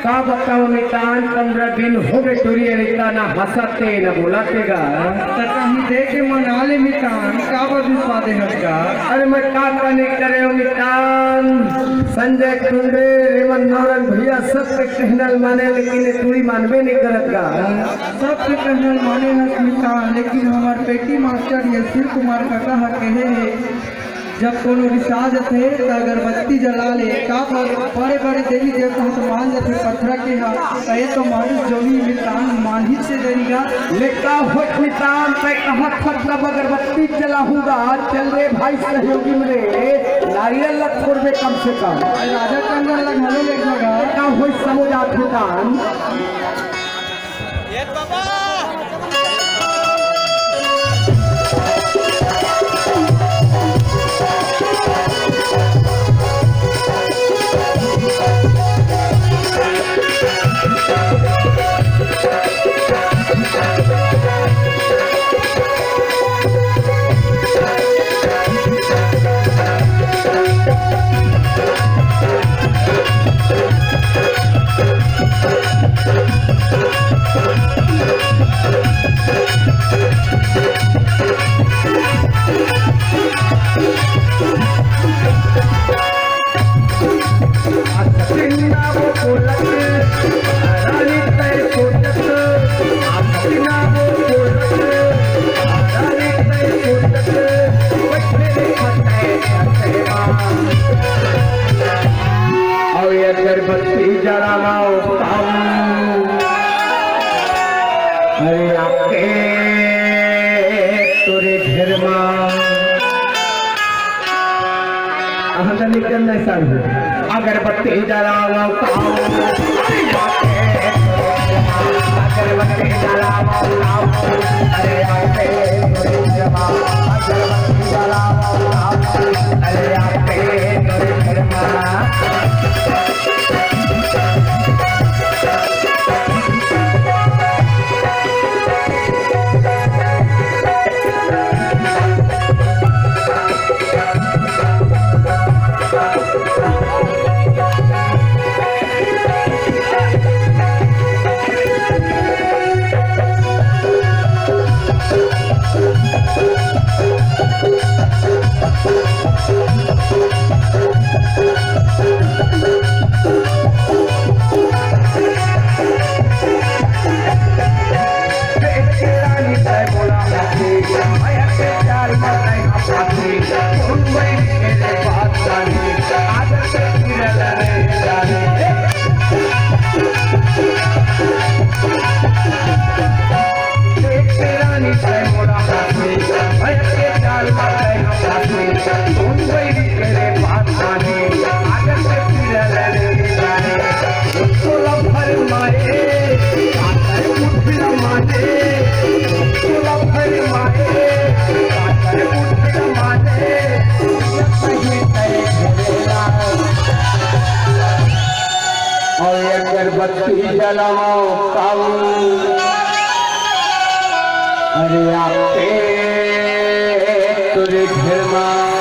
का बताओ मितान 15 दिन हो गए टूरी रिश्ता ना हंसते ना बुलातेगा कहीं देखे मनाले मितान का बदुस्वा दे हटका। अरे मैं का नहीं करे मितान संजय कुंडे रेमन नौरन भैया सब पे कहनल माने लेकिन टूरी मानवे नहीं करत का। सब पे कहनल माने ना मितान लेकिन हमार पेटी मास्टर यशवीर कुमार का कहा कहे जब कोनो रिसाज थे तो अगरबत्ती जला ले का बड़े बड़े देवी देवता तो मान जाते पत्थर के कहे तो मानुष जो भी मितान मान ही से देगा लेका हो मितान पे कहा मतलब अगरबत्ती जलाऊंगा चल रे भाई सहयोगी मेरे नारियल लग छोड़ में कम से कम राजा कंगन लगाने लगेगा का हो समुदाय मितान अगरबत्ती जलाओ अरे आके तोरे घर में अगरबत्ती जलाओ अगरबत्ती जलाओ अरे आके अगरबत्ती जलाओ अरे आके तोरे घर अगरबत्ती जलाओ अरे आपके तुझे घर में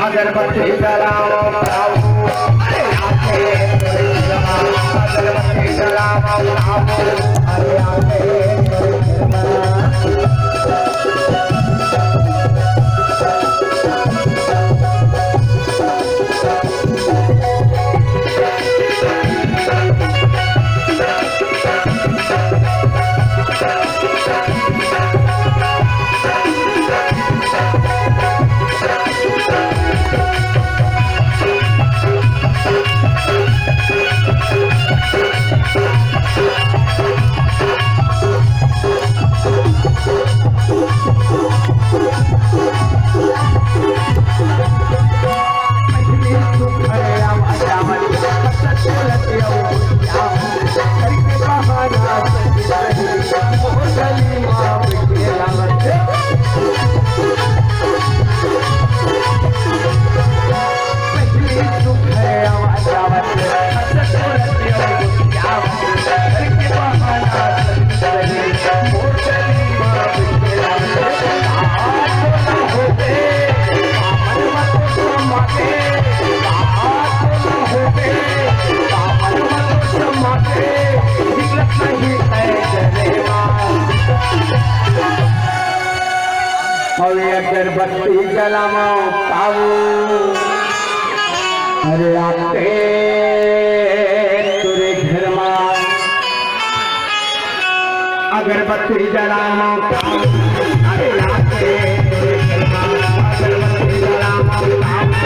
अगरबत्ती जलाओ अरे आके अगरबत्ती जलाओ अरे आके अगरबत्ती जलाओ पाओ अरे आके तुझे घर में अगरबत्ती जलाओ पाओ अरे आके तुझे घर में अगरबत्ती जलाओ पाओ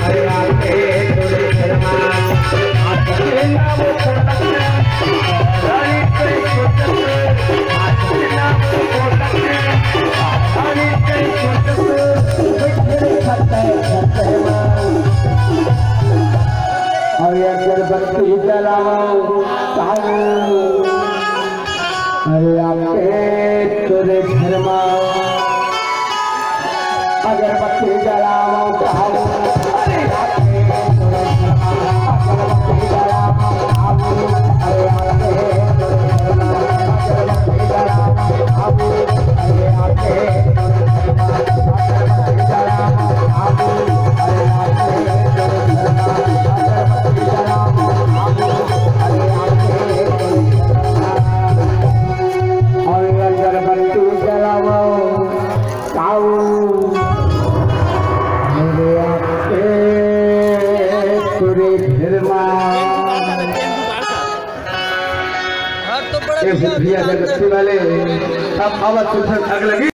अरे आके तुझे घर में आके नाम अगरबत्ती जलाओ अरे आपके तुझे घर में अगरबत्ती जलाओ अरे आपके अगरबत्ती जलाओ अरे आपके अगरबत्ती जलाओ अरे आपके अगरबत्ती वाले अब आवाज सुन लगी।